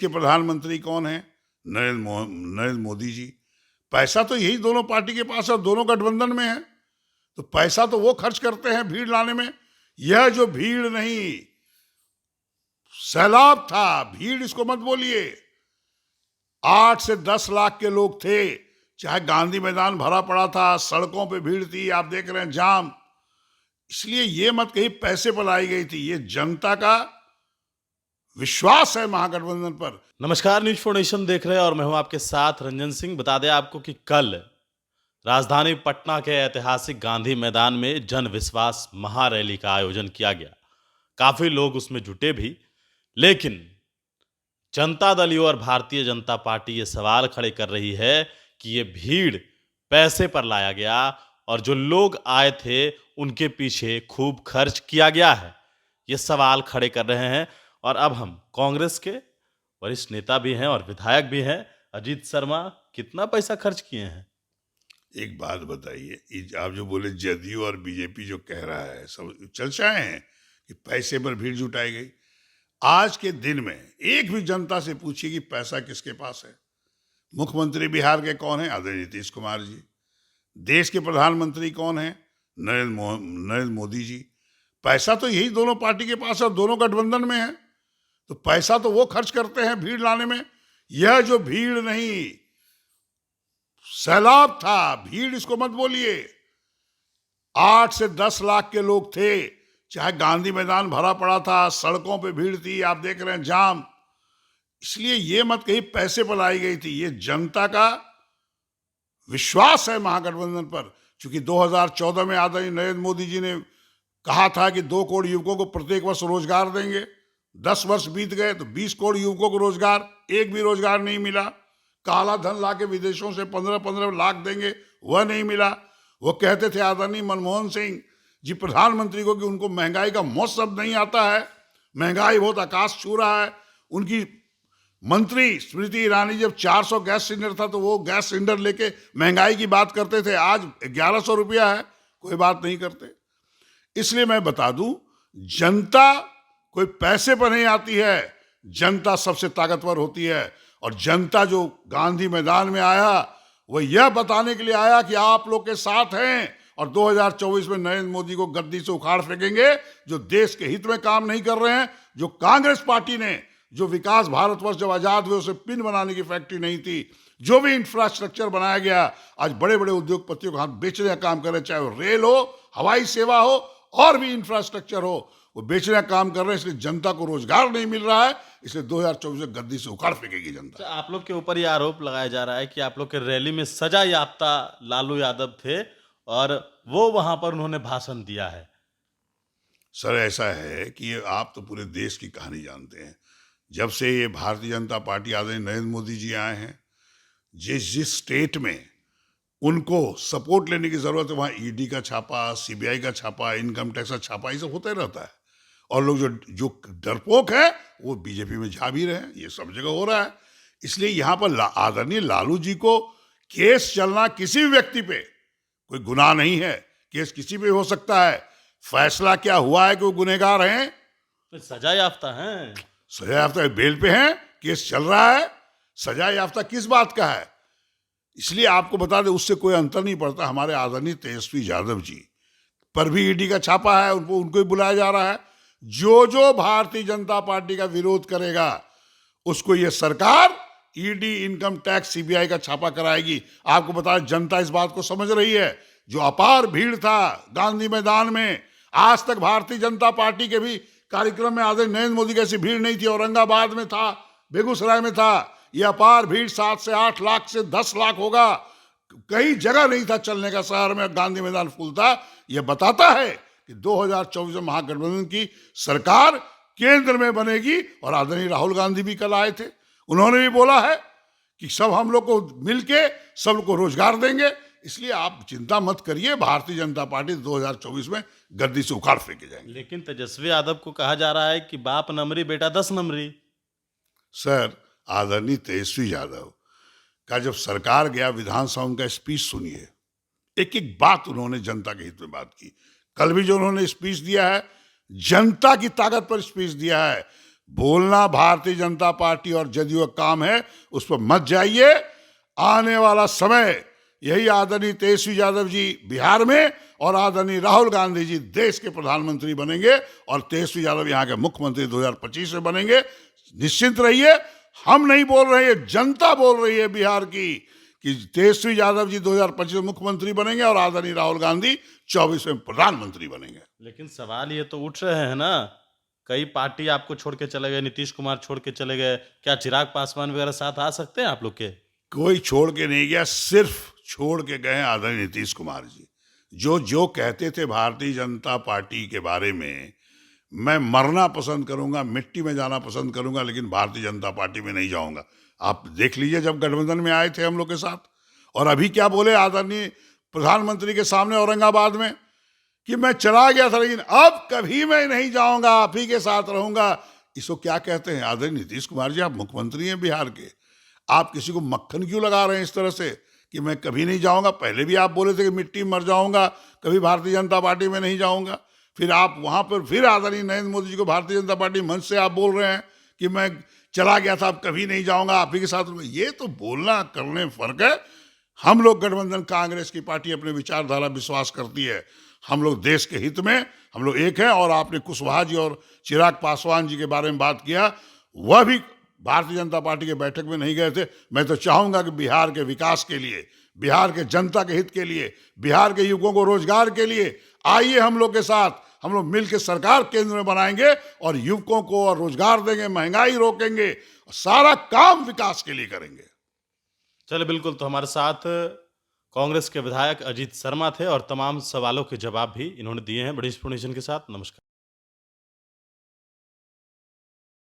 के प्रधानमंत्री कौन है? नरेंद्र मोदी जी। पैसा तो यही दोनों पार्टी के पास है और दोनों गठबंधन में है, तो पैसा तो वो खर्च करते हैं भीड़ लाने में। यह जो भीड़ नहीं, सैलाब था, भीड़ इसको मत बोलिए। 8 से 10 लाख के लोग थे, चाहे गांधी मैदान भरा पड़ा था, सड़कों पे भीड़ थी, आप देख रहे हैं जाम। इसलिए ये मत कहीं पैसे पर लाई गई थी, ये जनता का विश्वास है महागठबंधन पर। नमस्कार, न्यूज फॉर नेशन देख रहे हैं और मैं हूं आपके साथ रंजन सिंह। बता दें आपको कि कल राजधानी पटना के ऐतिहासिक गांधी मैदान में जन विश्वास महारैली का आयोजन किया गया। काफी लोग उसमें जुटे भी, लेकिन जनता दल और भारतीय जनता पार्टी ये सवाल खड़े कर रही है कि ये भीड़ पैसे पर लाया गया और जो लोग आए थे उनके पीछे खूब खर्च किया गया है। ये सवाल खड़े कर रहे हैं और अब हम कांग्रेस के वरिष्ठ नेता भी हैं और विधायक भी हैं, अजीत शर्मा, कितना पैसा खर्च किए हैं? एक बात बताइए, आप जो बोले जदयू और बीजेपी जो कह रहा है, सब चर्चाएं हैं कि पैसे पर भीड़ जुटाई गई। आज के दिन में एक भी जनता से पूछिए कि पैसा किसके पास है। मुख्यमंत्री बिहार के कौन है? आदरणीय नीतीश कुमार जी। देश के प्रधानमंत्री कौन है? नरेंद्र मोदी जी। पैसा तो यही दोनों पार्टी के पास है और दोनों गठबंधन में है, तो पैसा तो वो खर्च करते हैं भीड़ लाने में। यह जो भीड़ नहीं, सैलाब था, भीड़ इसको मत बोलिए। 8 से 10 लाख के लोग थे, चाहे गांधी मैदान भरा पड़ा था, सड़कों पे भीड़ थी, आप देख रहे हैं जाम। इसलिए ये मत कहीं पैसे पर लाई गई थी, ये जनता का विश्वास है महागठबंधन पर। क्योंकि 2014 में आदरणीय नरेंद्र मोदी जी ने कहा था कि 2 करोड़ युवकों को प्रत्येक वर्ष रोजगार देंगे। 10 वर्ष बीत गए तो 20 करोड़ युवकों को रोजगार, एक भी रोजगार नहीं मिला। काला धन लाके विदेशों से 15-15 लाख देंगे, वह नहीं मिला। वो कहते थे आदरणीय मनमोहन सिंह जी प्रधानमंत्री को कि उनको महंगाई का मौत शब्द नहीं आता है, महंगाई बहुत आकाश छू रहा है। उनकी मंत्री स्मृति ईरानी जब 400 गैस सिलेंडर था तो वो गैस सिलेंडर लेके महंगाई की बात करते थे, आज 1100 रुपया है, कोई बात नहीं करते। इसलिए मैं बता दूं, जनता कोई पैसे पर नहीं आती है, जनता सबसे ताकतवर होती है। और जनता जो गांधी मैदान में आया, वह यह बताने के लिए आया कि आप लोग के साथ हैं और 2024 में नरेंद्र मोदी को गद्दी से उखाड़ फेंकेंगे, जो देश के हित में काम नहीं कर रहे हैं। जो कांग्रेस पार्टी ने जो विकास, भारतवर्ष जब आजाद हुए उसे पिन बनाने की फैक्ट्री नहीं थी, जो भी इंफ्रास्ट्रक्चर बनाया गया, आज बड़े बड़े उद्योगपतियों का हाथ बेचने का काम कर रहे हैं, चाहे वो रेल हो, हवाई सेवा हो और भी इंफ्रास्ट्रक्चर हो, वो बेचने का काम कर रहे हैं। इसलिए जनता को रोजगार नहीं मिल रहा है, इसलिए 2024 में गद्दी से उखाड़ फेंकेगी जनता। आप लोग के ऊपर ये आरोप लगाया जा रहा है कि आप लोग के रैली में सजा याफ्ता लालू यादव थे और वो वहां पर उन्होंने भाषण दिया है। सर, ऐसा है कि आप तो पूरे देश की कहानी जानते हैं। जब से ये भारतीय जनता पार्टी आदरणीय नरेंद्र मोदी जी आए हैं, जिस जिस स्टेट में उनको सपोर्ट लेने की जरूरत है, वहाँ ईडी का छापा, सीबीआई का छापा, इनकम टैक्स का छापा, ये सब होता ही रहता है। और लोग जो डरपोक है वो बीजेपी में जा भी रहे हैं, ये सब जगह हो रहा है। इसलिए यहाँ पर आदरणीय लालू जी को केस चलना किसी भी व्यक्ति पे कोई गुनाह नहीं है, केस किसी पे हो सकता है। फैसला क्या हुआ है कि वो गुनहगार हैं, तो सजा याफ्ता हैं, सजा याफ्ता बेल पे हैं, केस चल रहा है, सजा याफ्ता किस बात का है। इसलिए आपको बता दें, उससे कोई अंतर नहीं पड़ता। हमारे आदरणीय तेजस्वी यादव जी पर भी ईडी का छापा है, उनको ही बुलाया जा रहा है। जो भारतीय जनता पार्टी का विरोध करेगा उसको ये सरकार ईडी, इनकम टैक्स, सीबीआई का छापा कराएगी। आपको बता दें, जनता इस बात को समझ रही है। जो अपार भीड़ था गांधी मैदान में, आज तक भारतीय जनता पार्टी के भी कार्यक्रम में आदरणीय नरेंद्र मोदी की ऐसी भीड़ नहीं थी। औरंगाबाद में था, बेगूसराय में था, यह अपार भीड़ 7 से 8 लाख से 10 लाख होगा। कई जगह नहीं था चलने का, शहर में गांधी मैदान फुल था। यह बताता है कि 2024 में महागठबंधन की सरकार केंद्र में बनेगी। और आदरणीय राहुल गांधी भी कल आए थे, उन्होंने भी बोला है कि सब हम लोग को मिलके सबको रोजगार देंगे। इसलिए आप चिंता मत करिए, भारतीय जनता पार्टी 2024 में गद्दी से उखाड़ फेंके जाएंगे। लेकिन तेजस्वी यादव को कहा जा रहा है कि बाप नमरी बेटा 10 नमरी। सर, आदरणीय तेजस्वी यादव का जब सरकार गया, विधानसभा उनका स्पीच सुनिए, एक एक बात उन्होंने जनता के हित में बात की। कल भी जो उन्होंने स्पीच दिया है, जनता की ताकत पर स्पीच दिया है। बोलना भारतीय जनता पार्टी और जदयू का काम है, उस पर मत जाइए। आने वाला समय यही आदरणीय तेजस्वी यादव जी बिहार में और आदरणीय राहुल गांधी जी देश के प्रधानमंत्री बनेंगे और तेजस्वी यादव यहाँ के मुख्यमंत्री 2025 में बनेंगे। निश्चिंत रहिए, हम नहीं बोल रहे हैं, जनता बोल रही है बिहार की कि तेजस्वी यादव जी 2025 में मुख्यमंत्री बनेंगे और आदरणीय राहुल गांधी 24 में प्रधानमंत्री बनेंगे। लेकिन सवाल ये तो उठ रहे हैं ना, कई पार्टी आपको छोड़ के चले गए, नीतीश कुमार छोड़ के चले गए, क्या चिराग पासवान वगैरह साथ आ सकते हैं आप लोग के? कोई छोड़ के नहीं गया, सिर्फ छोड़ के गए आदरणीय नीतीश कुमार जी। जो कहते थे भारतीय जनता पार्टी के बारे में, मैं मरना पसंद करूंगा, मिट्टी में जाना पसंद करूंगा, लेकिन भारतीय जनता पार्टी में नहीं जाऊंगा। आप देख लीजिए, जब गठबंधन में आए थे हम लोग के साथ, और अभी क्या बोले आदरणीय प्रधानमंत्री के सामने औरंगाबाद में कि मैं चला गया था लेकिन अब कभी मैं नहीं जाऊंगा, आप ही के साथ रहूंगा। इसको क्या कहते हैं? आदरणीय नीतीश कुमार जी, आप मुख्यमंत्री हैं बिहार के, आप किसी को मक्खन क्यों लगा रहे हैं इस तरह से कि मैं कभी नहीं जाऊंगा? पहले भी आप बोले थे कि मिट्टी में मर जाऊंगा, कभी भारतीय जनता पार्टी में नहीं जाऊंगा। फिर आप वहां पर फिर आदरणीय नरेंद्र मोदी जी को भारतीय जनता पार्टी मंच से आप बोल रहे हैं कि मैं चला गया था, अब कभी नहीं जाऊंगा, आप ही के साथ रहूंगा। ये तो बोलना करने में फर्क है। हम लोग गठबंधन कांग्रेस की पार्टी अपने विचारधारा विश्वास करती है, हम लोग देश के हित में हम लोग एक हैं। और आपने कुशवाहा जी और चिराग पासवान जी के बारे में बात किया, वह भी भारतीय जनता पार्टी के बैठक में नहीं गए थे। मैं तो चाहूंगा कि बिहार के विकास के लिए, बिहार के जनता के हित के लिए, बिहार के युवकों को रोजगार के लिए आइए हम लोग के साथ, हम लोग मिलकर सरकार केंद्र में बनाएंगे और युवकों को और रोजगार देंगे, महंगाई रोकेंगे, सारा काम विकास के लिए करेंगे। चलिए, बिल्कुल। तो हमारे साथ कांग्रेस के विधायक अजीत शर्मा थे और तमाम सवालों के जवाब भी इन्होंने दिए हैं बड़ी इंफॉर्मेशन के साथ। नमस्कार।